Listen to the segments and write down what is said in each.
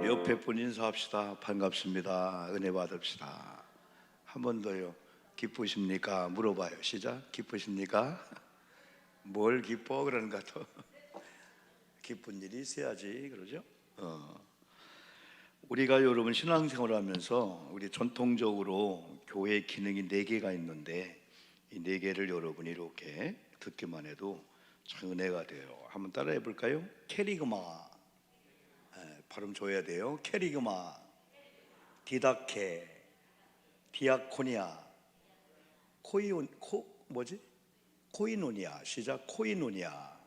옆에 분 인사합시다. 반갑습니다. 은혜 받읍시다. 한 번 더요. 기쁘십니까? 물어봐요. 시작. 기쁘십니까? 뭘 기뻐? 그러는가 또. 기쁜 일이 있어야지. 그러죠? 우리가 여러분 신앙생활을 하면서 우리 전통적으로 교회 기능이 4개가 있는데 이 4개를 여러분이 이렇게 듣기만 해도 참 은혜가 돼요. 한번 따라해 볼까요? 캐리그마, 발음 줘야 돼요. 캐리그마, 디다케, 디아코니아, 코이노니아. 시작. 코이노니아.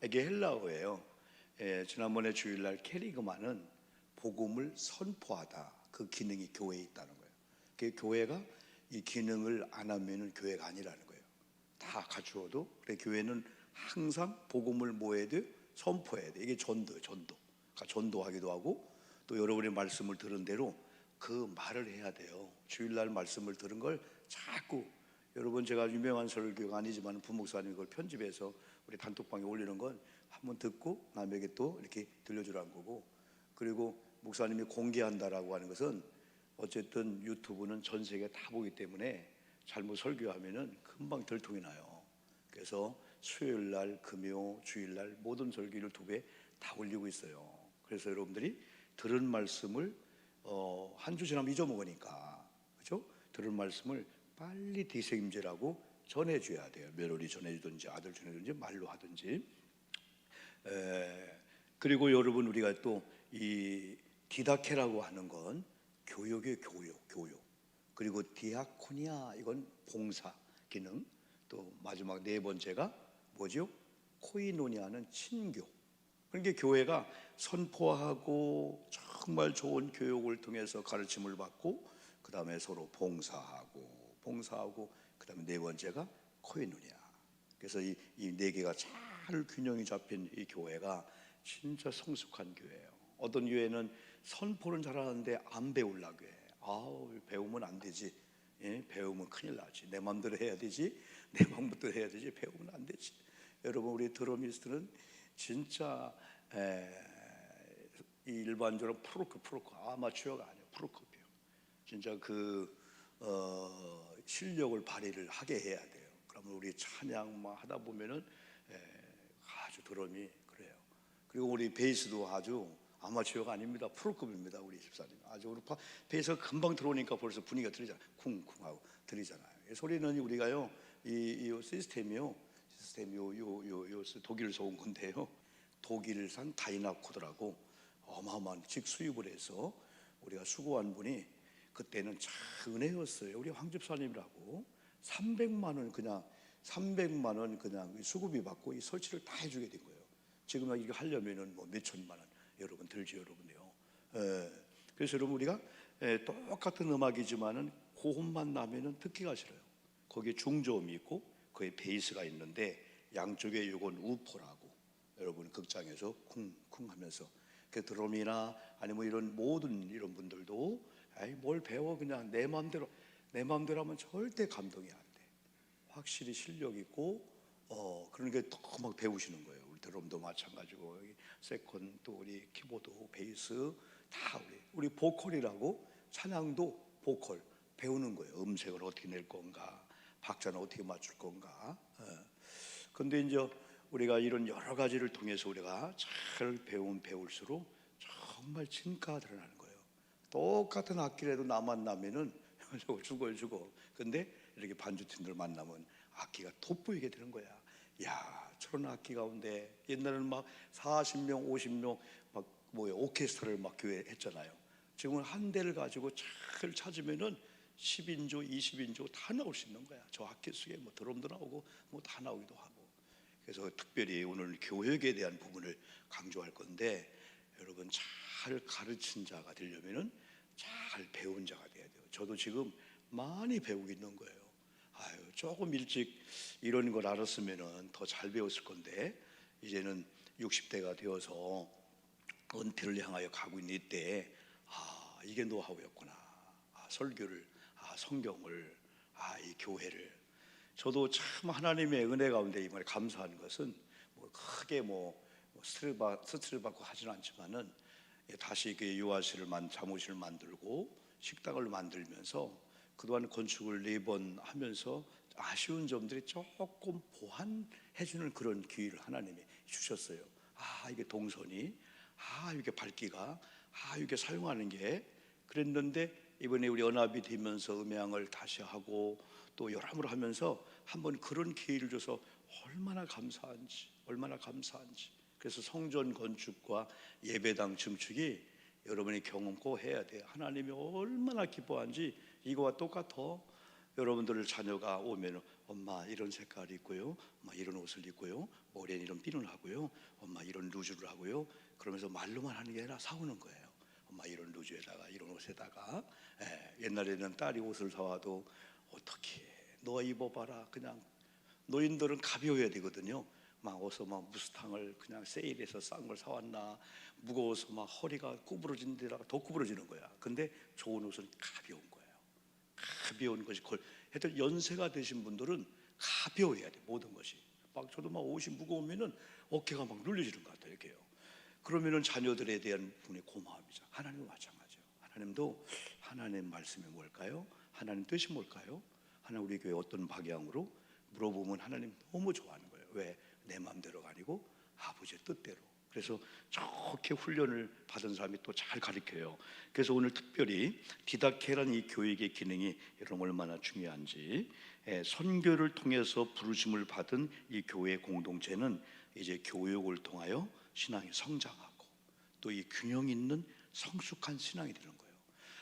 이게 헬라어예요. 지난번에 주일날 캐리그마는 복음을 선포하다, 그 기능이 교회에 있다는 거예요. 그 교회가 이 기능을 안 하면은 교회가 아니라는 거예요. 다 갖추어도. 그래, 교회는 항상 복음을 뭐 해야 돼요? 선포해야 돼. 이게 전도예요. 전도. 그러니까 전도하기도 하고, 또 여러분의 말씀을 들은 대로 그 말을 해야 돼요. 주일날 말씀을 들은 걸 자꾸, 여러분 제가 유명한 설교가 아니지만 부목사님이 그걸 편집해서 우리 단톡방에 올리는 건 한번 듣고 남에게 또 이렇게 들려주라는 거고, 그리고 목사님이 공개한다라고 하는 것은 어쨌든 유튜브는 전 세계 다 보기 때문에 잘못 설교하면은 금방 들통이 나요. 그래서 수요일날, 금요, 주일날 모든 설교를 2배 다 올리고 있어요. 그래서 여러분들이 들은 말씀을 한 주 지나면 잊어먹으니까, 그렇죠? 들은 말씀을 빨리 되새김질하고 전해줘야 돼요. 며느리 전해주든지 아들 전해주든지 말로 하든지. 그리고 여러분, 우리가 또 이 디다케라고 하는 건 교육의 교육. 그리고 디아코니아, 이건 봉사 기능. 또 마지막 4번째가 뭐죠? 코이노니아는 친교. 그러니까 교회가 선포하고 정말 좋은 교육을 통해서 가르침을 받고, 그 다음에 서로 봉사하고, 그 다음에 4번째가 코이노니아. 그래서 이 4개가 잘 균형이 잡힌 이 교회가 진짜 성숙한 교회예요. 어떤 교회는 선포는 잘하는데 안 배우려고 해. 배우면 안 되지. 배우면 큰일 나지. 내 마음대로 해야 되지. 내 마음대로 해야 되지. 배우면 안 되지. 여러분, 우리 드러미스트는 진짜 일반적으로 프로크 아마추어가 아니에요. 프로급이에요. 진짜 실력을 발휘를 하게 해야 돼요. 그러면 우리 찬양만 하다 보면은 아주 드럼이 그래요. 그리고 우리 베이스도 아주 아마추어가 아닙니다. 프로급입니다. 우리 집사님 아주 우리 베이스가 금방 들어오니까 벌써 분위기가 들리잖아요. 쿵쿵하고 들리잖아요. 이 소리는 우리가요, 이 시스템이 독일에서 온 건데요, 독일산 다이나코드라고 어마어마한 직수입을 해서 우리가 수고한 분이 그때는 참 은혜였어요. 우리 황 집사님이라고 300만 원 그냥 수고비 받고 이 설치를 다 해주게 된 거예요. 지금 이거 하려면은 뭐 몇천만 원 여러분 들죠, 여러분요. 그래서 여러분, 우리가 똑같은 음악이지만은 고음만 나면은 듣기가 싫어요. 거기에 중저음이 있고 거기에 베이스가 있는데 양쪽에 이건 우포라고, 여러분 극장에서 쿵쿵 하면서 그 드럼이나 아니면 이런 모든 이런 분들도 뭘 배워, 그냥 내 마음대로 하면 절대 감동이 안 돼. 확실히 실력 있고 그런 게 더 막 배우시는 거예요. 우리 드럼도 마찬가지고, 여기 세컨, 또 우리 키보드, 베이스 다 우리 보컬이라고, 찬양도 보컬 배우는 거예요. 음색을 어떻게 낼 건가, 박자는 어떻게 맞출 건가. 근데 이제 우리가 이런 여러 가지를 통해서 우리가 잘 배울수록 정말 진가가 드러나는 거예요. 똑같은 악기라도 나 만나면은 죽어. 근데 이렇게 반주팀들 만나면 악기가 돋보이게 되는 거야. 야, 저런 악기 가운데 옛날에는 막 40명, 50명 막 오케스트라를 막 교회 했잖아요. 지금은 한 대를 가지고 잘 찾으면은 10인조, 20인조 다 나올 수 있는 거야. 저 악기 속에 뭐 드럼도 나오고 뭐 다 나오기도 하고. 그래서 특별히 오늘 교육에 대한 부분을 강조할 건데, 여러분 잘 가르친 자가 되려면은 잘 배운 자가 돼야 돼요. 저도 지금 많이 배우고 있는 거예요. 조금 일찍 이런 걸 알았으면은 더 잘 배웠을 건데, 이제는 60대가 되어서 은퇴를 향하여 가고 있는 이때 이게 노하우였구나. 설교를, 성경을, 이 교회를. 저도 참 하나님의 은혜 가운데 이번에 감사하는 것은 크게 스트레스 받고 하지는 않지만은 다시 그 유아실을 사무실을 만들고 식당을 만들면서 그동안 건축을 4번 하면서 아쉬운 점들이 조금 보완해 주는 그런 기회를 하나님이 주셨어요. 이게 동선이 이게 밝기가 이게 사용하는 게 그랬는데, 이번에 우리 연합이 되면서 음향을 다시 하고 또 여러모로 하면서 한번 그런 기회를 줘서 얼마나 감사한지, 얼마나 감사한지. 그래서 성전 건축과 예배당 증축이 여러분이 경험 꼭 해야 돼요. 하나님이 얼마나 기뻐하는지. 이거와 똑같아. 여러분들 자녀가 오면 엄마 이런 색깔이 있고요, 엄마 이런 옷을 입고요, 머리에 이런 핀을 하고요, 엄마 이런 루즈를 하고요, 그러면서 말로만 하는 게 아니라 사오는 거예요. 엄마 이런 루즈에다가 이런 옷에다가. 옛날에는 딸이 옷을 사와도 어떻게 너 입어봐라, 그냥 노인들은 가벼워야 되거든요. 막 어서 막 무스탕을 그냥 세일해서 싼 걸 사왔나, 무거워서 막 허리가 구부러진 데다가 더 구부러지는 거야. 근데 좋은 옷은 가벼운 거예요. 가벼운 것이 하여튼 연세가 되신 분들은 가벼워야 돼, 모든 것이. 막 저도 막 옷이 무거우면은 어깨가 막 눌려지는 것 같아요, 이렇게요. 그러면은 자녀들에 대한 분의 고마움이죠. 하나님도 마찬가지예요. 하나님도 하나님 말씀이 뭘까요? 하나님 뜻이 뭘까요? 하나님 우리 교회 어떤 방향으로 물어보면 하나님 너무 좋아하는 거예요. 왜? 내 마음대로가 아니고 아버지의 뜻대로. 그래서 좋게 훈련을 받은 사람이 또 잘 가르쳐요. 그래서 오늘 특별히 디다케라는 이 교육의 기능이 여러분 얼마나 중요한지, 선교를 통해서 부르심을 받은 이 교회 공동체는 이제 교육을 통하여 신앙이 성장하고 또 이 균형 있는 성숙한 신앙이 되는 거예요.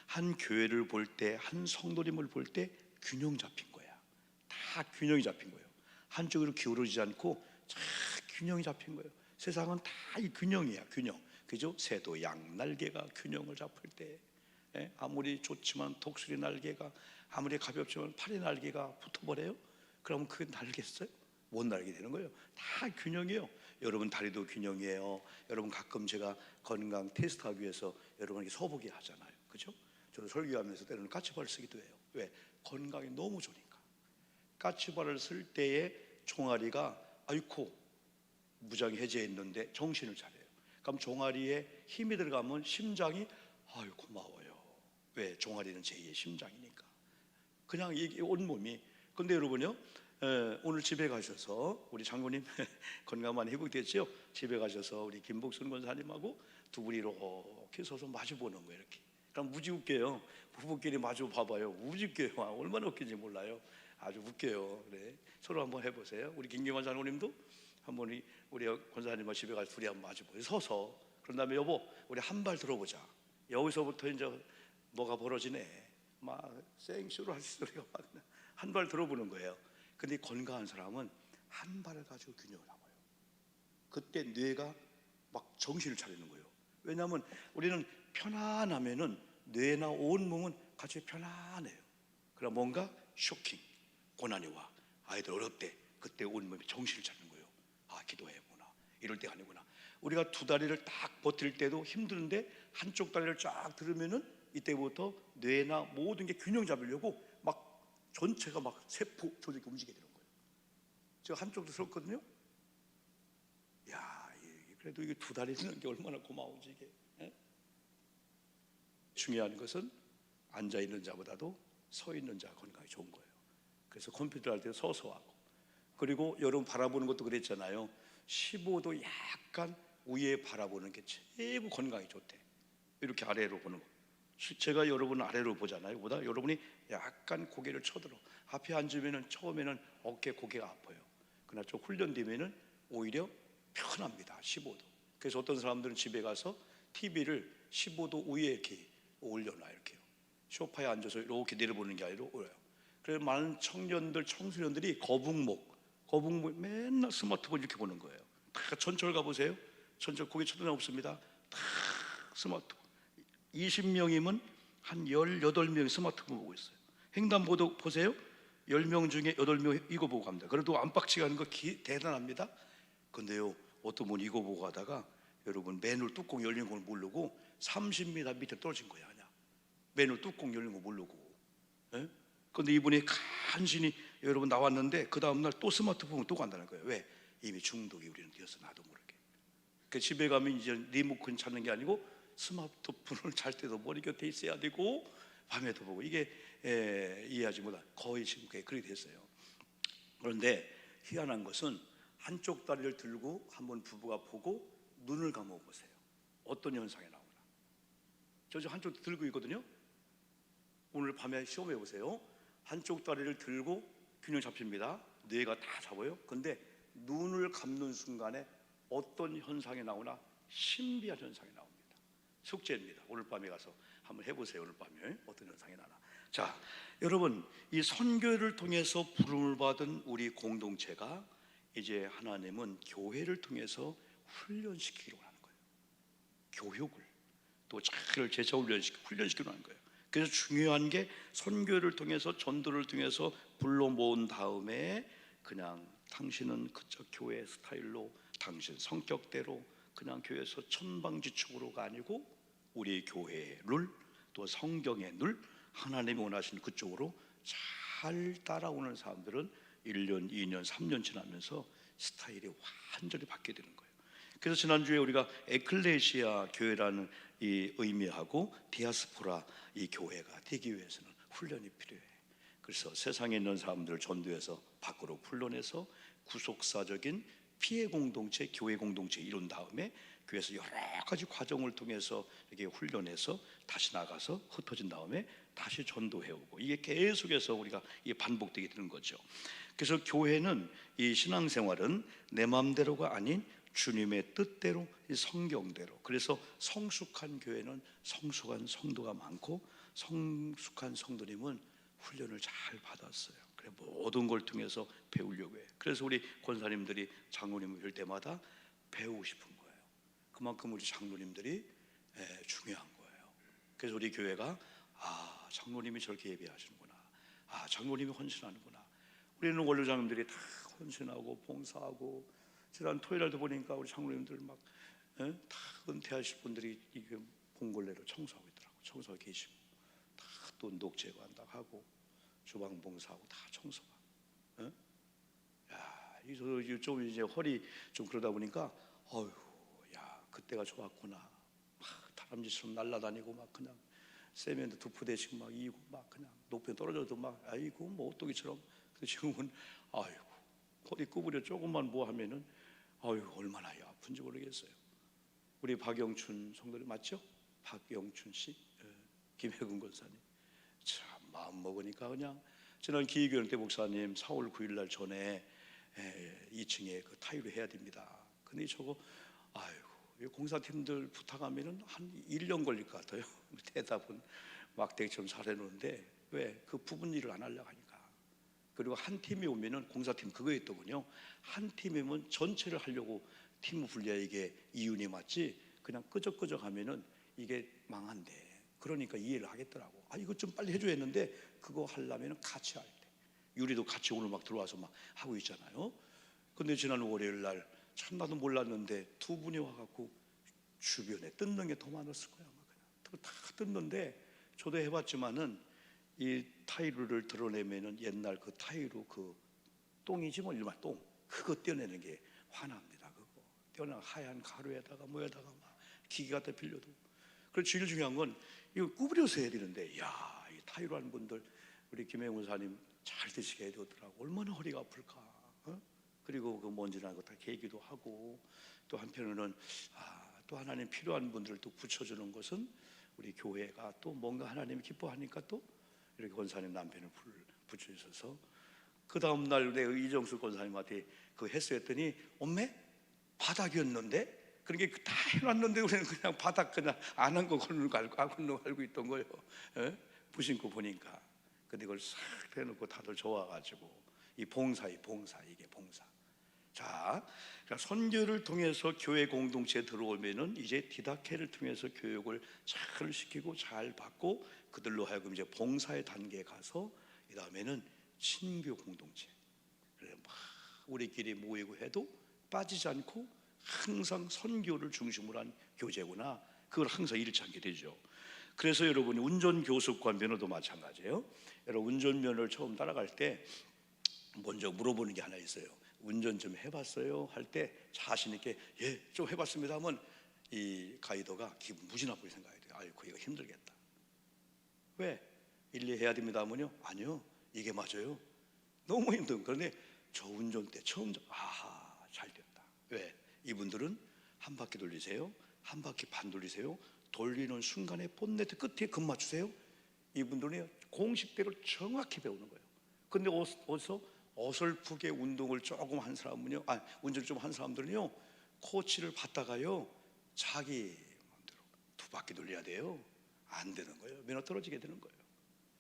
한 교회를 볼 때, 한 성도님을 볼 때 균형 잡힌 거야. 다 균형이 잡힌 거예요. 한쪽으로 기울어지지 않고 다 균형이 잡힌 거예요. 세상은 다 이 균형이야, 균형. 그죠? 새도 양 날개가 균형을 잡을 때, 아무리 좋지만 독수리 날개가 아무리 가볍지만 팔의 날개가 붙어버려요. 그러면 그게 날겠어요? 못 날게 되는 거예요. 다 균형이에요. 여러분 다리도 균형이에요. 여러분 가끔 제가 건강 테스트하기 위해서 여러분에게 서보게 하잖아요. 그죠? 저는 설교하면서 때로는 까치발을 쓰기도 해요. 왜? 건강이 너무 좋으니까. 까치발을 쓸 때에 종아리가 아이코 무장이 해제했는데 정신을 차려요. 그럼 종아리에 힘이 들어가면 심장이 아유 고마워요. 왜? 종아리는 제2의 심장이니까. 그냥 이 온몸이. 근데 여러분요, 오늘 집에 가셔서 우리 장로님 건강만 회복됐죠? 집에 가셔서 우리 김복순 권사님하고 두 분이 이렇게 서서 마주 보는 거예요. 이렇게. 그럼 무지 웃겨요. 부부끼리 마주 봐봐요. 무지 웃겨요. 얼마나 웃긴지 몰라요. 아주 웃겨요. 그래. 서로 한번 해보세요. 우리 김경환 장로님도 한번 우리 권사님과 집에 가서 둘이 한번 마주 보세요. 서서. 그런 다음에 여보, 우리 한 발 들어보자. 여기서부터 이제 뭐가 벌어지네. 막 생쇼로 할 소리가 막 한 발 들어보는 거예요. 근데 건강한 사람은 한 발을 가지고 균형을 잡아요. 그때 뇌가 막 정신을 차리는 거예요. 왜냐하면 우리는 편안하면은 뇌나 온몸은 같이 편안해요. 그럼 뭔가 쇼킹, 고난이 와. 아이들 어렵대. 그때 온몸이 정신을 차리는 거예요. 기도해보나. 이럴 때가 아니구나. 우리가 두 다리를 딱 버틸 때도 힘드는데 한쪽 다리를 쫙 들으면은 이때부터 뇌나 모든 게 균형 잡으려고 막 전체가 막 세포 조직이 움직이게 되는 거예요. 제가 한쪽도 들었거든요. 야, 그래도 이게 두 다리 쓰는 게 얼마나 고마운지 이게. 중요한 것은 앉아 있는 자보다도 서 있는 자가 건강이 좋은 거예요. 그래서 컴퓨터 할 때 서서 하고, 그리고 여러분 바라보는 것도 그랬잖아요. 15도 약간 위에 바라보는 게 최고 건강이 좋대. 이렇게 아래로 보는 거. 제가 여러분 아래로 보잖아요. 보다 여러분이 약간 고개를 쳐들어. 앞에 앉으면은 처음에는 어깨 고개가 아파요. 그러나 좀 훈련되면은 오히려 편합니다. 15도. 그래서 어떤 사람들은 집에 가서 TV를 15도 위에 이렇게 올려놔요. 이렇게요. 소파에 앉아서 이렇게 내려보는 게 아니라 올려요. 그래서 많은 청년들, 청소년들이 거북목 맨날 스마트폰 이렇게 보는 거예요. 다 전철 가보세요. 전철 고개 쳐다나 없습니다. 다 스마트폰. 20명이면 한 18명이 스마트폰 보고 있어요. 횡단보도 보세요. 10명 중에 8명 이거 보고 갑니다. 그래도 안팎치가 하는 거 대단합니다. 근데요, 어떤 분이 이거 보고 가다가 여러분 맨홀 뚜껑 열린 걸 모르고 30m 밑에 떨어진 거야. 그냥 맨홀 뚜껑 열린 거 모르고. 근데 이분이 간신히 여러분 나왔는데 그 다음날 또 스마트폰을 또 간다는 거예요. 왜? 이미 중독이 우리는 되어서 나도 모르게. 그 집에 가면 이제 리모컨 찾는 게 아니고 스마트폰을 잘 때도 머리 곁에 있어야 되고 밤에도 보고 이게 이해하지 못한 거의 지금 그렇게 됐어요. 그런데 희한한 것은 한쪽 다리를 들고 한번 부부가 보고 눈을 감아 보세요. 어떤 현상이 나오나. 저 지금 한쪽 들고 있거든요. 오늘 밤에 시험해 보세요. 한쪽 다리를 들고 균형 잡힙니다. 뇌가 다 잡아요. 근데 눈을 감는 순간에 어떤 현상이 나오나 신비한 현상이 나옵니다. 숙제입니다. 오늘 밤에 가서 한번 해보세요. 오늘 밤에 어떤 현상이 나나. 자, 여러분, 이 선교를 통해서 부름을 받은 우리 공동체가 이제 하나님은 교회를 통해서 훈련시키기로 하는 거예요. 교육을 또 잘 제자 훈련시키기로 하는 거예요. 그래서 중요한 게 선교를 통해서 전도를 통해서 불러 모은 다음에 그냥 당신은 그쪽 교회 스타일로 당신 성격대로 그냥 교회에서 천방지축으로가 아니고 우리 교회의 룰 또 성경의 룰 하나님이 원하시는 그쪽으로 잘 따라오는 사람들은 1년, 2년, 3년 지나면서 스타일이 완전히 바뀌게 되는 거예요. 그래서 지난주에 우리가 에클레시아 교회라는 이 의미하고 디아스포라 이 교회가 되기 위해서는 훈련이 필요해. 그래서 세상에 있는 사람들을 전도해서 밖으로 풀러내서 구속사적인 피해 공동체, 교회 공동체 이룬 다음에 교회에서 여러 가지 과정을 통해서 이렇게 훈련해서 다시 나가서 흩어진 다음에 다시 전도해오고 이게 계속해서 우리가 이게 반복되게 되는 거죠. 그래서 교회는 이 신앙생활은 내 마음대로가 아닌 주님의 뜻대로 성경대로. 그래서 성숙한 교회는 성숙한 성도가 많고 성숙한 성도님은 훈련을 잘 받았어요. 그래 모든 걸 통해서 배우려고 해요. 그래서 우리 권사님들이 장로님을 뵐 때마다 배우고 싶은 거예요. 그만큼 우리 장로님들이 중요한 거예요. 그래서 우리 교회가 장로님이 저렇게 예배하시는구나. 장로님이 헌신하는구나. 우리는 원로장님들이 다 헌신하고 봉사하고 지난 토요일날도 보니까 우리 장로님들 막 다 은퇴하실 분들이 이게 봉골레로 청소하고 있더라고. 청소하고 계시고 다 또 녹제거 한다고 하고 주방 봉사하고 다 청소가. 야, 좀 이제 허리 좀 그러다 보니까 어휴, 야 그때가 좋았구나. 막 다람쥐처럼 날아다니고 막 그냥 세면도 두 푸대씩 막 이고 막 그냥 높이 떨어져도 막 아이고 뭐 오뚜기처럼. 근데 지금은 아이고 허리 구부려 조금만 뭐 하면은 아이고 얼마나 아픈지 모르겠어요. 우리 박영춘 성도님 맞죠? 박영춘 씨, 김혜근 권사님. 참 마음 먹으니까 그냥 지난 기회교회 때 목사님 4월 9일 날 전에 2층에 그 타일을 해야 됩니다. 근데 저거 아이고 공사팀들 부탁하면은 한 1년 걸릴 것 같아요. 대답은 막대기처럼 잘해놓는데 왜 그 부분 일을 안 하려고 하니까. 그리고 한 팀이 오면은 공사팀 그거 있더군요. 한 팀이면 전체를 하려고 팀을 분리해야 이게 이윤이 맞지. 그냥 끄적끄적 하면은 이게 망한대. 그러니까 이해를 하겠더라고. 이거 좀 빨리 해줘야 했는데 그거 하려면 같이 할 때. 유리도 같이 오늘 막 들어와서 막 하고 있잖아요. 근데 지난 월요일 날 참 나도 몰랐는데 두 분이 와갖고 주변에 뜯는 게 더 많았을 거야. 그냥 다 뜯는데 저도 해봤지만은 이 타일을 드러내면은 옛날 그 타일로 그 똥이지 뭐 일반 똥 그거 떼어내는 게 화납니다. 그거 떼어내 하얀 가루에다가 뭐에다가 막 기계 갖다 빌려도. 그래서 제일 중요한 건 이거 구부려서 해야 되는데 야, 이 타일로 하는 분들 우리 김혜원 사님 잘 드시게 해줬더라고. 얼마나 허리가 아플까. 그리고 그 먼지나 거 다 개기도 하고 또 한편으로는 또 하나님 필요한 분들을 또 붙여주는 것은 우리 교회가 또 뭔가 하나님이 기뻐하니까 또 이렇게 권사님 남편을 붙여주셔서 그 다음날 내 이정수 권사님한테 그 했더니 엄매 바닥이었는데 그렇게 다 해놨는데 우리는 그냥 바닥 그냥 안 한 거 알고 있던 거예요. 부신고 보니까. 근데 이걸 싹 해놓고 다들 좋아가지고 이 봉사 이게 봉사. 자, 그러니까 선교를 통해서 교회 공동체에 들어오면은 이제 디다케를 통해서 교육을 잘 시키고 잘 받고 그들로 하여금 이제 봉사의 단계에 가서 이 다음에는 신교 공동체. 그래 막 우리끼리 모이고 해도 빠지지 않고 항상 선교를 중심으로 한 교제구나. 그걸 항상 잃지 않게 되죠. 그래서 여러분이 운전교습과 면허도 마찬가지예요. 여러분 운전면허를 처음 따라갈 때 먼저 물어보는 게 하나 있어요. 운전 좀 해봤어요? 할 때 자신 있게 좀 해봤습니다 하면 이 가이드가 기분 무지 나쁘게 생각해야 돼요. 아이고 이거 힘들겠다. 왜? 일리 해야 됩니다 하면요, 아니요, 이게 맞아요. 너무 힘든. 그런데 저 운전대 처음 아하 잘 됐다. 왜? 이분들은 한 바퀴 돌리세요, 한 바퀴 반 돌리세요, 돌리는 순간에 본네트 끝에 금 맞추세요. 이분들은 공식대로 정확히 배우는 거예요. 근데 어디서 어설프게 운동을 조금 한 사람은요, 운전을 좀 한 사람들은요, 코치를 받다가요 자기 마음대로 두 바퀴 돌려야 돼요. 안 되는 거예요. 면허 떨어지게 되는 거예요.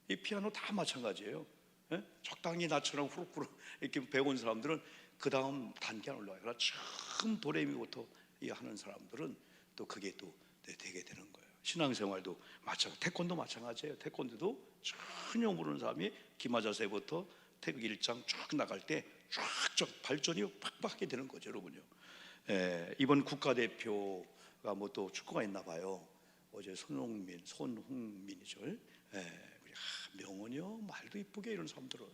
이 피아노 다 마찬가지예요. 예? 적당히 나처럼 후루후루 이렇게 배운 사람들은 그 다음 단계 안 올라가요. 그러나 처음 도레미부터 하는 사람들은 또 그게 또 되게 되는 거예요. 신앙생활도 마찬가지, 태권도 마찬가지예요. 태권도도 전혀 모르는 사람이 기마자세부터 태극 1장 쭉 나갈 때 쫙 발전이 팍팍하게 되는 거죠, 여러분요. 이번 국가대표가 뭐 또 축구가 있나 봐요. 어제 손흥민이죠. 명언이요, 말도 이쁘게 이런 사람들은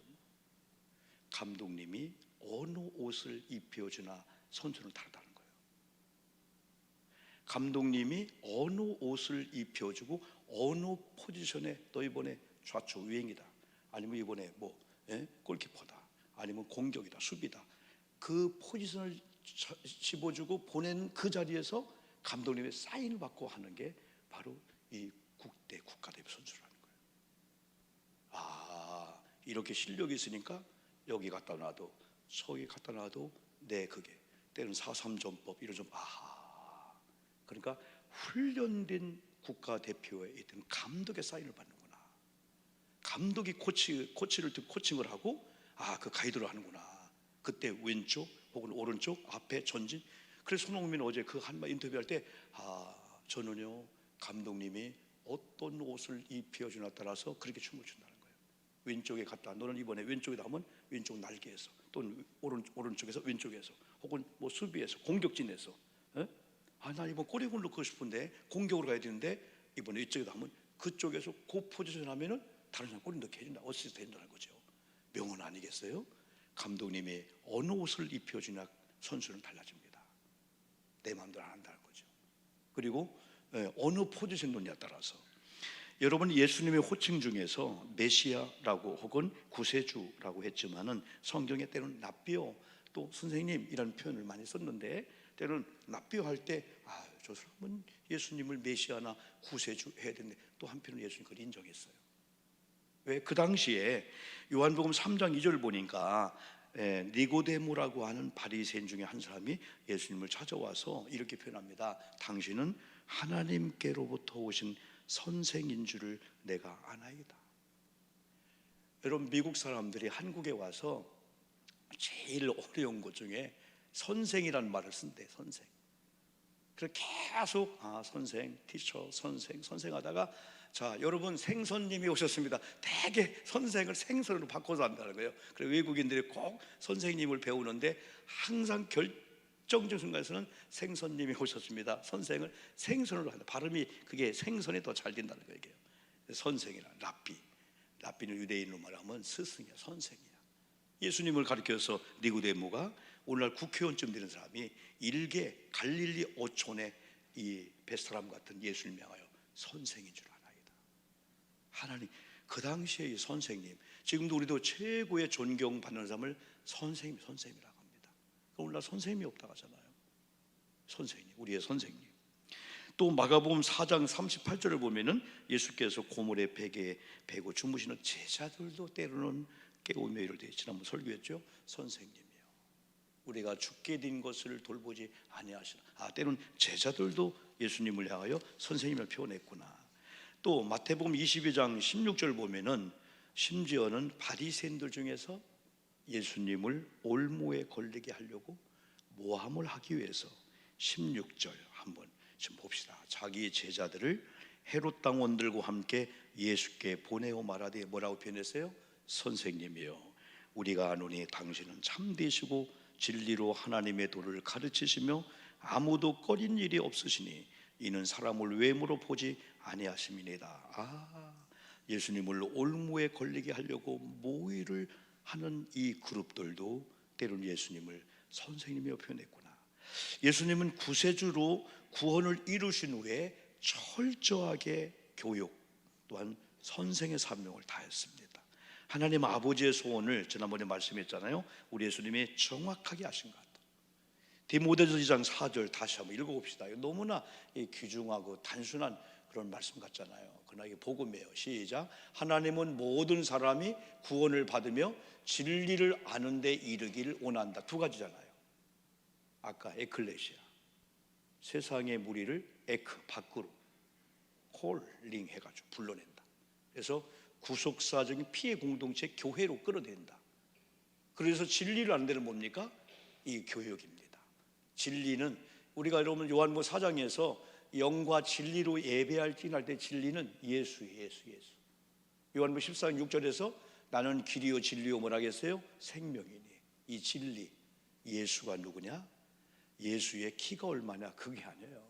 감독님이 어느 옷을 입혀주나 선수는 다르다는 거예요. 감독님이 어느 옷을 입혀주고 어느 포지션에 너 이번에 좌측 우행이다, 아니면 이번에 뭐 골키퍼다, 아니면 공격이다, 수비다, 그 포지션을 집어주고 보낸 그 자리에서 감독님의 사인을 받고 하는 게 바로 이 국가대표 선수라는 거예요. 이렇게 실력이 있으니까 여기 갖다 놔도 저기 갖다 놔도 그게 때로는 4-3전법 이런 좀 그러니까 훈련된 국가대표에 있던 감독의 사인을 받는구나. 감독이 코치를 듣고 코칭을 하고 그 가이드를 하는구나. 그때 왼쪽 혹은 오른쪽 앞에 전진. 그래서 손흥민 어제 그 한마 인터뷰할 때 저는요 감독님이 어떤 옷을 입혀주냐에 따라서 그렇게 춤을 춘다는 거예요. 왼쪽에 갔다, 너는 이번에 왼쪽에다 하면 왼쪽 날개에서, 또는 오른쪽에서 왼쪽에서, 혹은 뭐 수비에서, 공격진에서. 나 이번 골을 넣고 싶은데 공격으로 가야 되는데 이번에 이쪽에다 하면 그쪽에서 그 포지션 하면은 다른 사람 골을 넣게 해준다, 어시스트 해준다는 거죠. 명언 아니겠어요? 감독님이 어느 옷을 입혀주냐 선수는 달라집니다. 내 마음대로 안 한다는 거죠. 그리고 어느 포지션 놓냐에 따라서. 여러분, 예수님의 호칭 중에서 메시아라고 혹은 구세주라고 했지만은 성경에 때로는 납비오, 또 선생님이라는 표현을 많이 썼는데, 때로는 납비오 할 때 저 사람은 예수님을 메시아나 구세주 해야 되는데, 또 한편으로 예수님 그걸 인정했어요. 왜? 그 당시에 요한복음 3장 2절 보니까 니고데모라고 하는 바리새인 중에 한 사람이 예수님을 찾아와서 이렇게 표현합니다. 당신은 하나님께로부터 오신 선생인 줄을 내가 아나이다. 여러분, 미국 사람들이 한국에 와서 제일 어려운 것 중에 선생이라는 말을 쓴대. 선생. 그래서 계속 선생, 티처, 선생 하다가, 자, 여러분 생선님이 오셨습니다. 대개 선생을 생선으로 바꿔서 한다는 거예요. 그래서 외국인들이 꼭 선생님을 배우는데 항상 결정적 순간에서는 생선님이 오셨습니다, 선생을 생선으로 한다. 발음이 그게 생선이 더 잘 된다는 거예요. 선생이라 랍비는 유대인으로 말하면 스승이야, 선생이야. 예수님을 가리켜서 니고데모가 오늘날 국회의원쯤 되는 사람이 일개 갈릴리 어촌의 이 베스트람 같은 예수님을 향하여 선생인 줄 아나이다. 하나님, 그 당시의 선생님, 지금도 우리도 최고의 존경받는 사람을 선생님이라고 합니다. 오늘날 선생님이 없다고 하잖아요. 선생님, 우리의 선생님. 또 마가복음 4장 38절을 보면은 예수께서 고물의 베개에 베고 주무시는 제자들도 때로는 깨우며 이럴 때 지난번 설교했죠. 선생님이요, 우리가 죽게 된 것을 돌보지 아니하시나. 때로는 제자들도 예수님을 향하여 선생님을 표현했구나. 또 마태복음 22장 16절 보면은 심지어는 바리새인들 중에서 예수님을 올무에 걸리게 하려고 모함을 하기 위해서 16절 한번 좀 봅시다. 자기 제자들을 헤롯 당원들과 함께 예수께 보내어 말하되 뭐라고 표현했어요? 선생님이요, 우리가 아노니 당신은 참되시고 진리로 하나님의 도를 가르치시며 아무도 꺼린 일이 없으시니 이는 사람을 외모로 보지 아니하심이니이다. 예수님을 올무에 걸리게 하려고 모의를 하는 이 그룹들도 때로는 예수님을 선생님이라고 표현했구나. 예수님은 구세주로 구원을 이루신 후에 철저하게 교육 또한 선생의 사명을 다했습니다. 하나님 아버지의 소원을 지난번에 말씀했잖아요. 우리 예수님이 정확하게 하신 것 같아요. 디모데전서 2장 4절 다시 한번 읽어봅시다. 너무나 귀중하고 단순한 그런 말씀 같잖아요. 그러나 이게 복음이에요. 시작. 하나님은 모든 사람이 구원을 받으며 진리를 아는 데 이르기를 원한다. 두 가지잖아요. 아까 에클레시아, 세상의 무리를 에크, 밖으로 콜링 해가지고 불러낸다. 그래서 구속사적인 피해 공동체 교회로 끌어낸다. 그래서 진리를 아는 데는 뭡니까? 이 교육입니다. 진리는 우리가 여러분 요한복음 4장에서 영과 진리로 예배할 때 진리는 예수예요. 예수. 요한복음 14장 6절에서 나는 길이요 진리요 뭐라 했어요? 생명이니. 이 진리 예수가 누구냐? 예수의 키가 얼마냐? 그게 아니에요.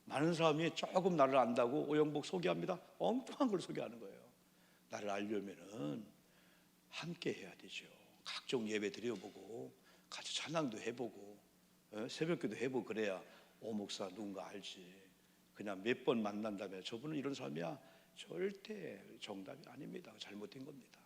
많은 사람이 조금 나를 안다고 오영복 소개합니다. 엉뚱한 걸 소개하는 거예요. 나를 알려면은 함께 해야 되죠. 각종 예배 드려보고 같이 찬양도 해보고 새벽기도 해보고 그래야 오 목사 누군가 알지. 그냥 몇 번 만난 다음에 저분은 이런 사람이야, 절대 정답이 아닙니다. 잘못된 겁니다.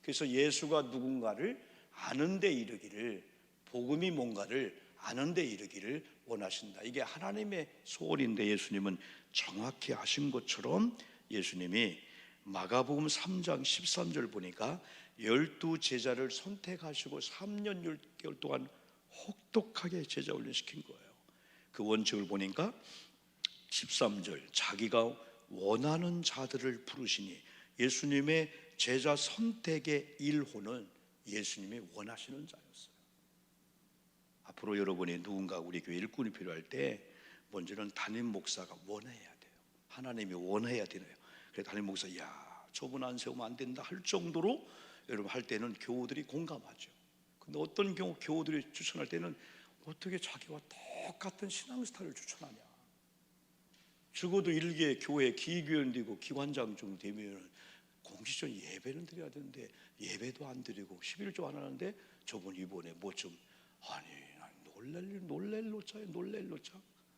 그래서 예수가 누군가를 아는 데 이르기를, 복음이 뭔가를 아는 데 이르기를 원하신다. 이게 하나님의 소원인데 예수님은 정확히 아신 것처럼 예수님이 마가복음 3장 13절 보니까 12 제자를 선택하시고 3년 6개월 동안 혹독하게 제자 훈련시킨 거예요. 그 원칙을 보니까 13절 자기가 원하는 자들을 부르시니, 예수님의 제자 선택의 1호는 예수님이 원하시는 자였어요. 앞으로 여러분이 누군가 우리 교회 일꾼이 필요할 때 먼저는 담임 목사가 원해야 돼요. 하나님이 원해야 되네요. 그래서 담임 목사 저분 안 세우면 안 된다 할 정도로 여러분 할 때는 교우들이 공감하죠. 근데 어떤 경우 교우들이 추천할 때는 어떻게 자기와 똑같은 신앙 스타일을 추천하냐. 적어도 일개 교회 기교연 되고 기관장 좀 되면 공식적인 예배는 드려야 되는데 예배도 안 드리고 11조 안 하는데 저분 이번에 뭐 좀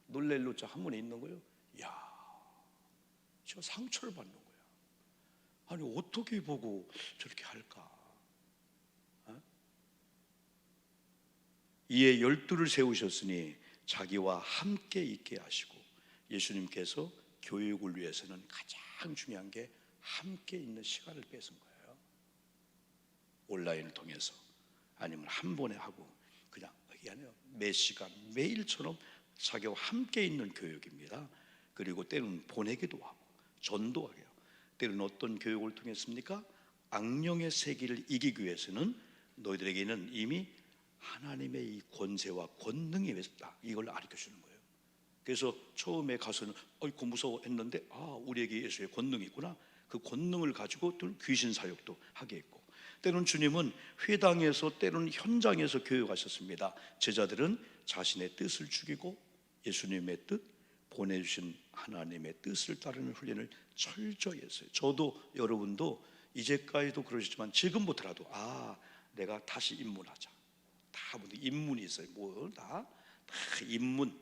놀렐로자 한 번에 있는 거예요. 저 상처를 받는 거야. 어떻게 보고 저렇게 할까? 이에 12를 세우셨으니 자기와 함께 있게 하시고, 예수님께서 교육을 위해서는 가장 중요한 게 함께 있는 시간을 뺏은 거예요. 온라인을 통해서 아니면 한 번에 하고 그냥 이게 아니에요. 매 시간 매일처럼 자기와 함께 있는 교육입니다. 그리고 때로는 보내기도 하고 전도하게요. 때로는 어떤 교육을 통했습니까? 악령의 세계를 이기기 위해서는 너희들에게는 이미 하나님의 이 권세와 권능이 있다, 이걸 가르쳐주는 거예요. 그래서 처음에 가서는 어이구 무서워 했는데 우리에게 예수의 권능이 있구나. 그 권능을 가지고 또 귀신 사역도 하게 했고, 때로는 주님은 회당에서 때로는 현장에서 교육하셨습니다. 제자들은 자신의 뜻을 죽이고 예수님의 뜻, 보내주신 하나님의 뜻을 따르는 훈련을 철저히 했어요. 저도 여러분도 이제까지도 그러시지만 지금부터라도 내가 다시 입문하자. 다 입문이 있어요. 다 입문이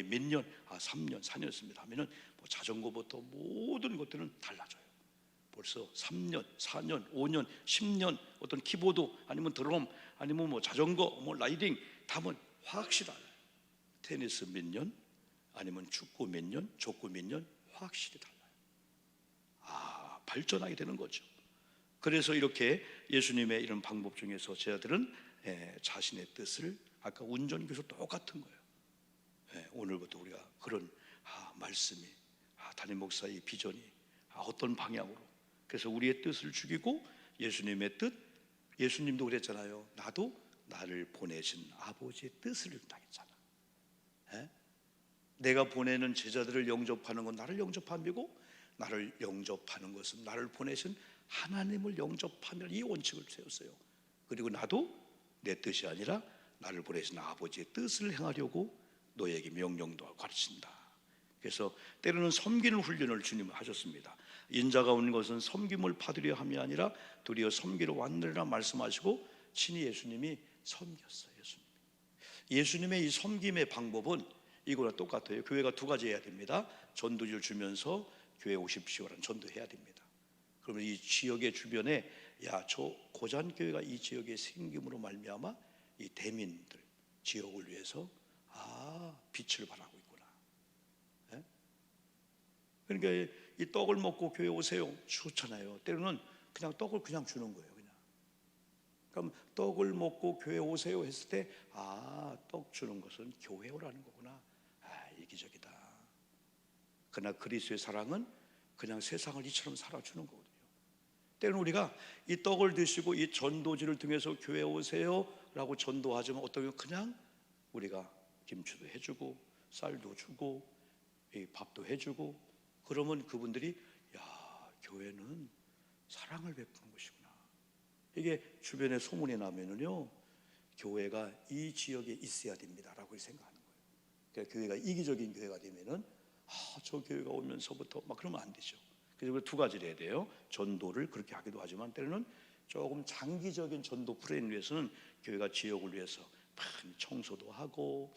몇 년? 3년, 4년입니다 하면은 자전거부터 모든 것들은 달라져요. 벌써 3년, 4년, 5년, 10년 어떤 키보드 아니면 드럼 아니면 자전거 라이딩 다 확실히 달라요. 테니스 몇 년, 아니면 축구 몇 년, 족구 몇 년, 확실히 달라요. 발전하게 되는 거죠. 그래서 이렇게 예수님의 이런 방법 중에서 제자들은 자신의 뜻을, 아까 운전교에서 똑같은 거예요. 오늘부터 우리가 그런 말씀이, 담임 목사의 비전이 어떤 방향으로, 그래서 우리의 뜻을 죽이고 예수님의 뜻, 예수님도 그랬잖아요. 나도 나를 보내신 아버지의 뜻을 이룬다 했잖아. 내가 보내는 제자들을 영접하는 건 나를 영접하는 거고, 나를 영접하는 것은 나를 보내신 하나님을 영접하는 이 원칙을 세웠어요. 그리고 나도 내 뜻이 아니라 나를 보내신 아버지의 뜻을 행하려고 너에게 명령도 가르친다. 그래서 때로는 섬기는 훈련을 주님은 하셨습니다. 인자가 온 것은 섬김을 받으려 함이 아니라 도리어 섬기러 왔느니라 말씀하시고 친히 예수님이 섬겼어요. 예수님. 예수님의 이 섬김의 방법은 이거랑 똑같아요. 교회가 두 가지 해야 됩니다. 전도지를 주면서 교회 오십시오라는 전도해야 됩니다. 그러면 이 지역의 주변에 저 고잔교회가 이 지역에 생김으로 말미암아 이 대민들 지역을 위해서 빛을 발하고 있구나. 예? 그러니까 이 떡을 먹고 교회 오세요 좋잖아요. 때로는 그냥 떡을 그냥 주는 거예요. 그냥. 그럼 떡을 먹고 교회 오세요 했을 때 떡 주는 것은 교회 오라는 거구나. 이기적이다. 그러나 그리스도의 사랑은 그냥 세상을 이처럼 살아주는 거거든요. 때로는 우리가 이 떡을 드시고 이 전도지를 통해서 교회 오세요 라고 전도하지만 어떻게 그냥 우리가 김치도 해주고 쌀도 주고 밥도 해주고 그러면 그분들이 교회는 사랑을 베푸는 것이구나. 이게 주변에 소문이 나면은요 교회가 이 지역에 있어야 됩니다라고 생각하는 거예요. 그러니까 교회가 이기적인 교회가 되면은 저 교회가 오면서부터 막 그러면 안 되죠. 그래서 두 가지를 해야 돼요. 전도를 그렇게 하기도 하지만 때로는 조금 장기적인 전도 플랜을 위해서는 교회가 지역을 위해서 많이 청소도 하고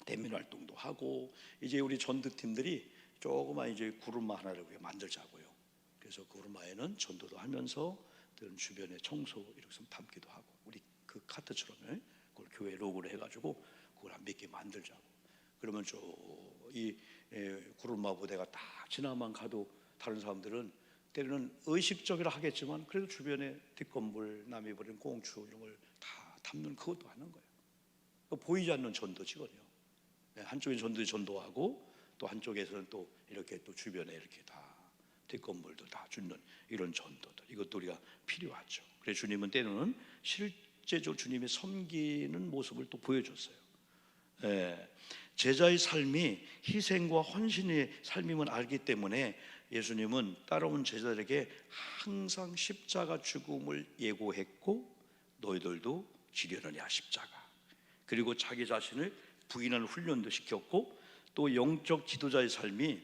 대면 활동도 하고 이제 우리 전도팀들이 조그만 이제 구름마 하나를 만들자고요. 그래서 구름마에는 전도도 하면서 주변에 청소 이렇게 좀 담기도 하고 우리 그 카트처럼 그걸 교회 로고를 해가지고 그걸 한 몇 개 만들자고. 그러면 이 구름마 부대가 딱 지나만 가도 다른 사람들은 때로는 의식적이라 하겠지만 그래도 주변에 뒷건물 남이 버린 꽁추 이런 걸 다 담는 그것도 하는 거예요. 보이지 않는 전도지거든요. 한쪽에 전도하고 또 한쪽에서는 또 이렇게 또 주변에 이렇게 다 뒷건물도 다 주는 이런 전도들 이것도 우리가 필요하죠. 그래서 주님은 때로는 실제적으로 주님의 섬기는 모습을 또 보여줬어요. 제자의 삶이 희생과 헌신의 삶임을 알기 때문에 예수님은 따라온 제자들에게 항상 십자가 죽음을 예고했고 너희들도 지려느냐 십자가. 그리고 자기 자신을 부인하는 훈련도 시켰고 또 영적 지도자의 삶이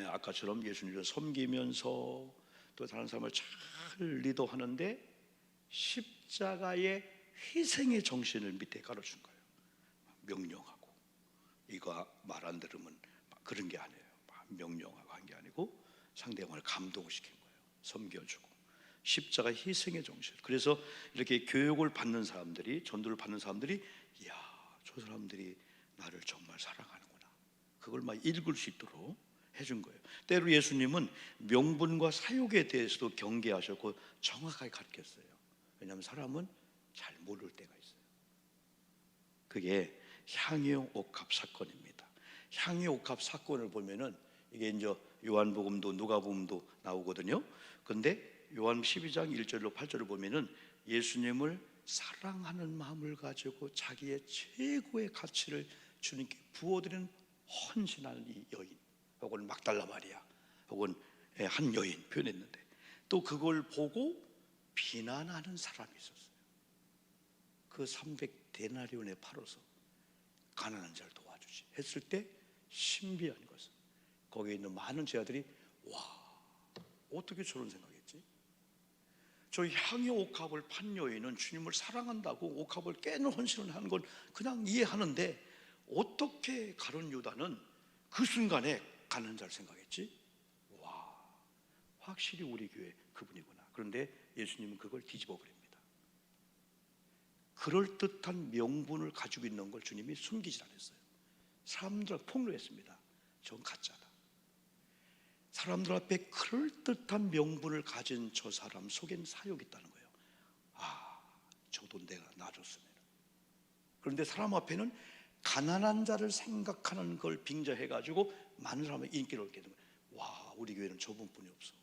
아까처럼 예수님을 섬기면서 또 다른 사람을 잘 리더하는데 십자가의 희생의 정신을 밑에 가르친 거예요. 명령하고 이거 말 안 들으면 그런 게 아니에요. 명령하고 한 게 아니고 상대방을 감동시킨 거예요. 섬겨주고 십자가 희생의 정신. 그래서 이렇게 교육을 받는 사람들이 전도를 받는 사람들이 저 사람들이 나를 정말 사랑하는구나. 그걸 막 읽을 수 있도록 해준 거예요. 때로 예수님은 명분과 사욕에 대해서도 경계하셨고 정확하게 가르쳤어요. 왜냐하면 사람은 잘 모를 때가 있어요. 그게 향유 옥합 사건입니다. 향유 옥합 사건을 보면은 이게 이제 요한복음도 누가복음도 나오거든요. 그런데 요한 12장 1절로 8절을 보면은 예수님을 사랑하는 마음을 가지고 자기의 최고의 가치를 주님께 부어드리는 헌신하는 이 여인, 혹은 막달라 마리아, 혹은 한 여인 표현했는데 또 그걸 보고 비난하는 사람이 있었어요. 그 300데나리온에 팔아서 가난한 자를 도와주지 했을 때 신비한 것은 거기에 있는 많은 제자들이 어떻게 저런 생각했지? 저 향유 옥합을 판 여인은 주님을 사랑한다고 옥합을 깨는 헌신을 하는 건 그냥 이해하는데 어떻게 가룟 유다는 그 순간에 가난한 자를 생각했지? 확실히 우리 교회 그분이구나. 그런데 예수님은 그걸 뒤집어 버립니다. 그럴듯한 명분을 가지고 있는 걸 주님이 숨기지 않았어요. 사람들 폭로했습니다. 전 가짜다. 사람들 앞에 그럴듯한 명분을 가진 저 사람 속엔 사욕이 있다는 거예요. 저도 내가 놔줬으면. 그런데 사람 앞에는 가난한 자를 생각하는 걸 빙자해가지고 많은 사람의 인기를 얻게 되는 거예요. 우리 교회는 저분뿐이 없어.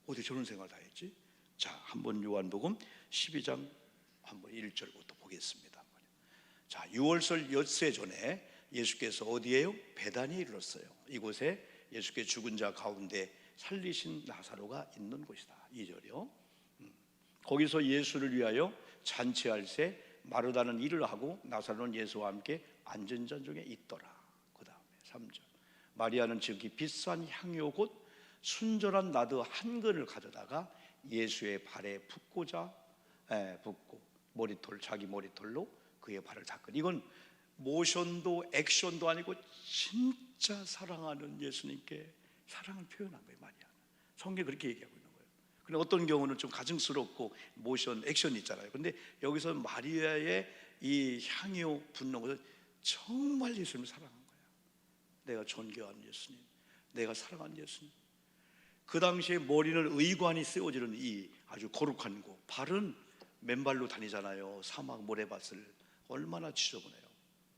어디 저런 생각을 다 했지? 자, 한번 요한복음 12장 한번 1절부터 보겠습니다. 자, 6월절 엿새 전에 예수께서 어디에요? 베다니에 이르렀어요. 이곳에 예수께 죽은 자 가운데 살리신 나사로가 있는 곳이다. 2절이요. 거기서 예수를 위하여 잔치할 새 마르다는 일을 하고 나사로는 예수와 함께 앉은 자 중에 있더라. 그 다음에 3절. 마리아는 즉이 비싼 향유 곧 순절한 나드 한 근을 가져다가 예수의 발에 붓고 자기 머리털로 그의 발을 닦으니. 이건 모션도 액션도 아니고 진짜 사랑하는 예수님께 사랑을 표현한 거예요. 마리아는 성경에 그렇게 얘기하고 있는 거예요. 근데 어떤 경우는 좀 가증스럽고 모션, 액션이 있잖아요. 근데 여기서 마리아의 이 향유 붓는 것은 정말 예수님을 사랑한 거예요. 내가 존경하는 예수님, 내가 사랑하는 예수님. 그 당시에 머리는 의관이 쓰여지는 이 아주 거룩한 곳, 발은 맨발로 다니잖아요. 사막 모래밭을 얼마나 지저분해요.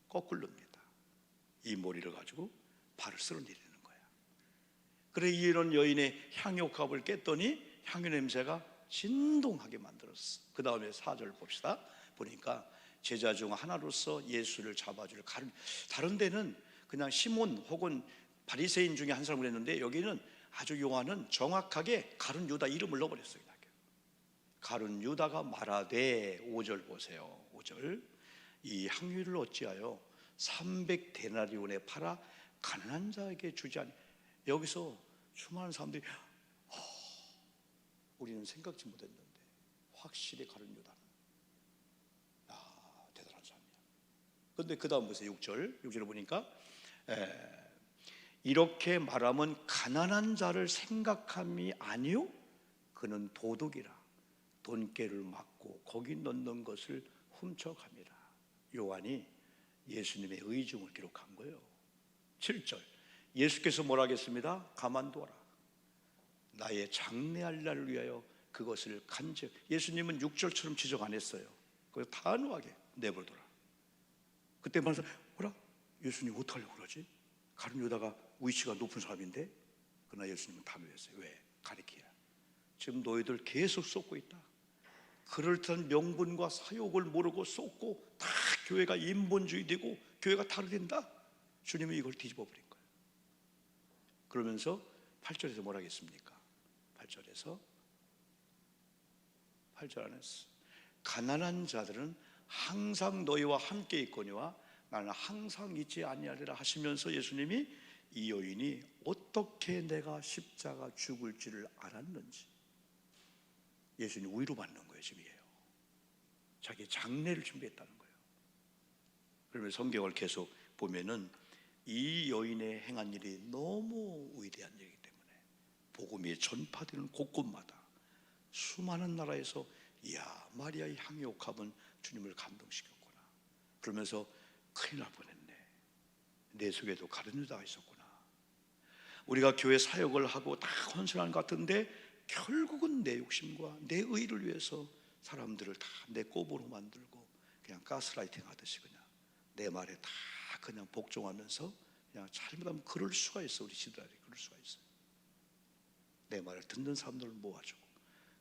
거꾸로입니다. 이 머리를 가지고 발을 쓸어내리는 거야. 그래 이런 여인의 향유컵을 깼더니 향유 냄새가 진동하게 만들었어. 그 다음에 4절 봅시다. 보니까 제자 중 하나로서 예수를 잡아줄 다른 데는 그냥 시몬 혹은 바리새인 중에 한 사람을 했는데 여기는 아주 요한은 정확하게 가룟 유다 이름을 넣어버렸어요. 가룟 유다가 말하되 5절 보세요. 5절 이 향유를 어찌하여 300데나리온에 팔아 가난한 자에게 주지 않니. 여기서 수많은 사람들이 우리는 생각지 못했는데 확실히 가룟 유다는 대단한 사람이야. 그런데 그 다음 보세요. 6절을 보니까 이렇게 말하면 가난한 자를 생각함이 아니요 그는 도둑이라 돈깨를 맞고 거기 넣는 것을 훔쳐갑니다. 요한이 예수님의 의중을 기록한 거예요. 7절 예수께서 뭐라 하겠습니다. 가만두어라. 나의 장래할 날을 위하여 그것을 간직. 예수님은 6절처럼 지적 안 했어요. 그래서 단호하게 내버려둬라. 그때 말해서 뭐라? 예수님 어떡하려고 그러지? 가룟 유다가 위치가 높은 사람인데. 그러나 예수님은 단호했어요. 왜? 가리키라. 지금 너희들 계속 쏟고 있다. 그럴듯한 명분과 사욕을 모르고 쏟고 다 교회가 인본주의 되고 교회가 타르된다. 주님이 이걸 뒤집어 버린 거예요. 그러면서 8절에서 뭐라 하겠습니까? 8절 안에서 가난한 자들은 항상 너희와 함께 있거니와 나는 항상 있지 아니하리라 하시면서 예수님이 이 여인이 어떻게 내가 십자가 죽을지를 알았는지 예수님 위로 받는 거예요. 지금 이게요. 자기 장례를 준비했다는 거예요. 그러면 성경을 계속 보면은 이 여인의 행한 일이 너무 위대한 일이기 때문에 복음이 전파되는 곳곳마다 수많은 나라에서 이야 마리아의 향유옥합은 주님을 감동시켰구나. 그러면서 큰일 날 뻔했네. 내 속에도 가룟 유다가 있었구나. 우리가 교회 사역을 하고 다 헌신하는 것 같은데 결국은 내 욕심과 내 의를 위해서 사람들을 다 내 꼽으로 만들고 그냥 가스라이팅 하듯이 그냥 내 말에 다 그냥 복종하면서 그냥 잘못하면 그럴 수가 있어. 우리 지도자들이 그럴 수가 있어요. 내 말을 듣는 사람들을 모아주고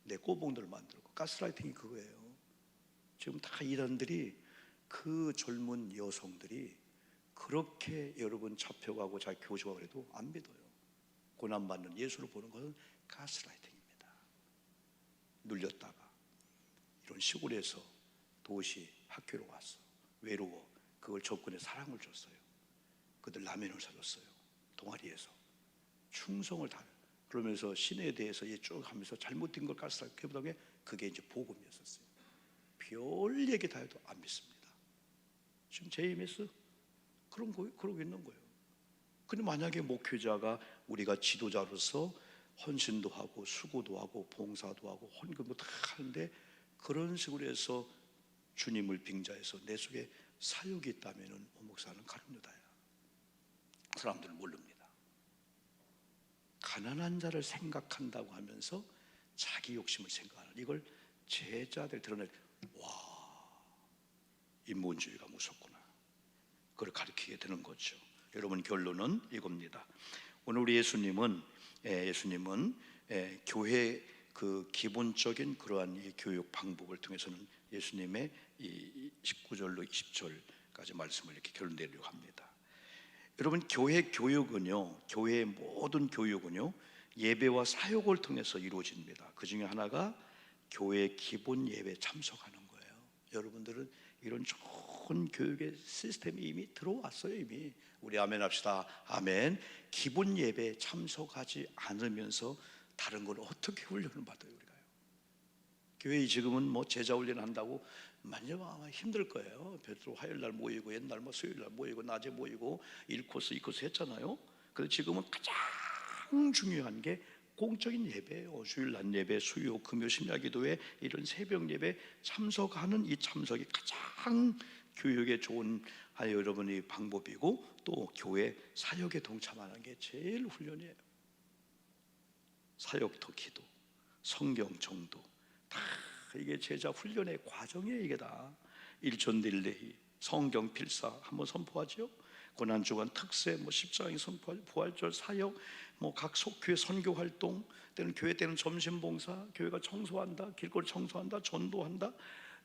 내 꼬봉들을 만들고 가스라이팅이 그거예요. 지금 다 이단들이 그 젊은 여성들이 그렇게 여러분 잡혀가고 자기 교주가 그래도 안 믿어요. 고난받는 예수를 보는 것은 가스라이팅입니다. 눌렸다가 이런 시골에서 도시 학교로 왔어. 외로워. 그걸 접근해 사랑을 줬어요. 그들 라면을 사줬어요. 동아리에서 충성을 다. 그러면서 신에 대해서 쭉 하면서 잘못된 걸 가스라이팅 해보다가 그게 이제 복음이었었어요. 별 얘기 다 해도 안 믿습니다. 지금 JMS 그러고 있는 거예요. 근데 만약에 목회자가 우리가 지도자로서 헌신도 하고 수고도 하고 봉사도 하고 헌금도 다 하는데 그런 식으로 해서 주님을 빙자해서 내 속에 사욕이 있다면 목사는 가룟 유다야. 사람들은 모릅니다. 가난한 자를 생각한다고 하면서 자기 욕심을 생각하는 이걸 제자들 드러낼 와 인본주의가 무섭구나. 그걸 가르치게 되는 거죠. 여러분 결론은 이겁니다. 오늘 우리 예수님은 교회 그 기본적인 그러한 이 교육 방법을 통해서는 예수님의 이 19절로 20절까지 말씀을 이렇게 결론 내려고 합니다. 여러분 교회 교육은요, 교회의 모든 교육은요 예배와 사역을 통해서 이루어집니다. 그 중에 하나가 교회 기본 예배 참석하는 거예요. 여러분들은 이런 좋은 교육의 시스템이 이미 들어왔어요. 이미 우리 아멘 합시다. 아멘. 기본 예배에 참석하지 않으면서 다른 걸 어떻게 훈련을 받아요? 우리가요. 교회 지금은 뭐 제자 훈련 한다고 아마 힘들 거예요. 베드로 화요일 날 모이고 옛날 수요일 날 모이고 낮에 모이고 1코스 2코스 했잖아요. 그런데 지금은 가장 중요한 게 공적인 예배예요. 주일 낮 예배, 수요, 금요 심야기도회 이런 새벽 예배 참석하는 이 참석이 가장 교육에 좋은 여러분의 방법이고, 또 교회 사역에 동참하는 게 제일 훈련이에요. 사역도 기도, 성경 정도 다 이게 제자 훈련의 과정이에요. 이게 다 일전딜레이, 성경 필사 한번 선포하죠. 고난주간 특세, 십자가의 선포, 부활절 사역, 각 속교회 선교 활동, 때는 교회 때는 점심 봉사, 교회가 청소한다, 길거리 청소한다, 전도한다.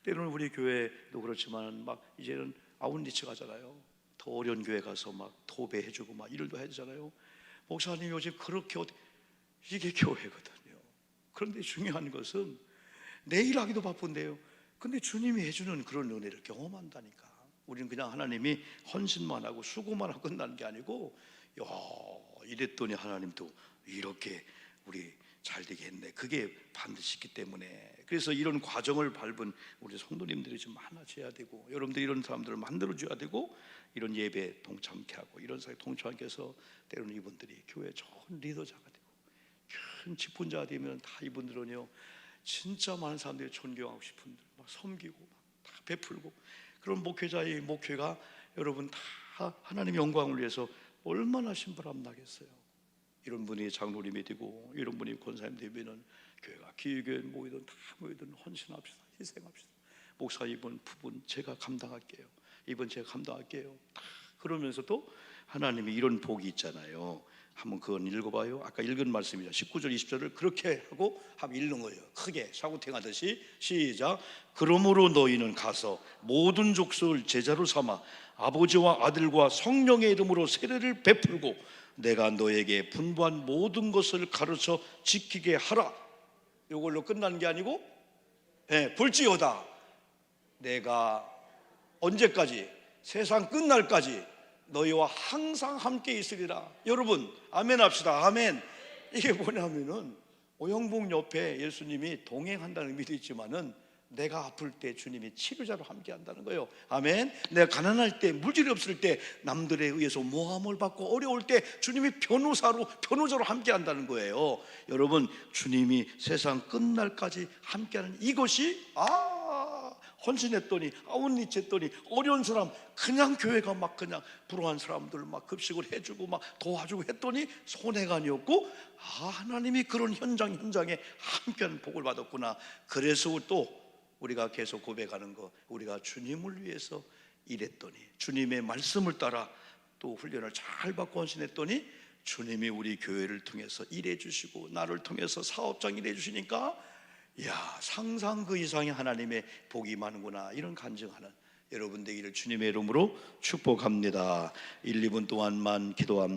때로는 우리 교회도 그렇지만 이제는 아웃리치 가잖아요. 더 어려운 교회 가서 도배해주고 일도 해주잖아요. 목사님 요즘 그렇게 이게 교회거든요. 그런데 중요한 것은 내일 하기도 바쁜데요. 근데 주님이 해주는 그런 은혜를 경험한다니까. 우리는 그냥 하나님이 헌신만 하고 수고만 하고 끝나는 게 아니고, 이랬더니 하나님도 이렇게 우리 잘 되게 했네. 그게 반드시 있기 때문에, 그래서 이런 과정을 밟은 우리 성도님들이 좀 많아져야 되고, 여러분들 이런 사람들을 만들어줘야 되고, 이런 예배에 동참케 하고, 이런 사역에 동참케 해서 때로는 이분들이 교회 좋은 리더자가 되고 큰 직분자가 되면 다 이분들은요 진짜 많은 사람들이 존경하고 싶은 들, 섬기고 다 베풀고, 그런 목회자의 목회가 여러분 다 하나님의 영광을 위해서 얼마나 신바람 나겠어요. 이런 분이 장로님이 되고 이런 분이 권사님 되면은 교회가 기회교회 모이든 다 모이든 헌신합시다, 희생합시다. 목사 이번 부분 제가 감당할게요, 이번 제가 감당할게요. 다 그러면서도 하나님이 이런 복이 있잖아요. 한번 그건 읽어봐요. 아까 읽은 말씀이죠. 19절 20절을 그렇게 하고 한번 읽는 거예요. 크게 샤구팅하듯이. 시작. 그러므로 너희는 가서 모든 족속을 제자로 삼아 아버지와 아들과 성령의 이름으로 세례를 베풀고 내가 너에게 분부한 모든 것을 가르쳐 지키게 하라. 이걸로 끝나는 게 아니고, 볼지어다 내가 언제까지? 세상 끝날까지 너희와 항상 함께 있으리라. 여러분 아멘 합시다. 아멘. 이게 뭐냐면은 오영복 옆에 예수님이 동행한다는 의미도 있지만은 내가 아플 때 주님이 치료자로 함께 한다는 거예요. 아멘. 내가 가난할 때, 물질이 없을 때, 남들에 의해서 모함을 받고 어려울 때 주님이 변호자로 함께 한다는 거예요. 여러분 주님이 세상 끝날까지 함께하는 이것이 헌신했더니 아웃리치 했더니 어려운 사람, 그냥 교회가 그냥 불우한 사람들 급식을 해주고 도와주고 했더니 손해가 아니었고, 하나님이 그런 현장에 함께하는 복을 받았구나. 그래서 또 우리가 계속 고백하는 거, 우리가 주님을 위해서 일했더니, 주님의 말씀을 따라 또 훈련을 잘 받고 헌신했더니 주님이 우리 교회를 통해서 일해 주시고 나를 통해서 사업장 일해 주시니까 상상 그 이상의 하나님의 복이 많은구나, 이런 간증하는 여러분 되기를 주님의 이름으로 축복합니다. 1, 2분 동안만 기도합니다.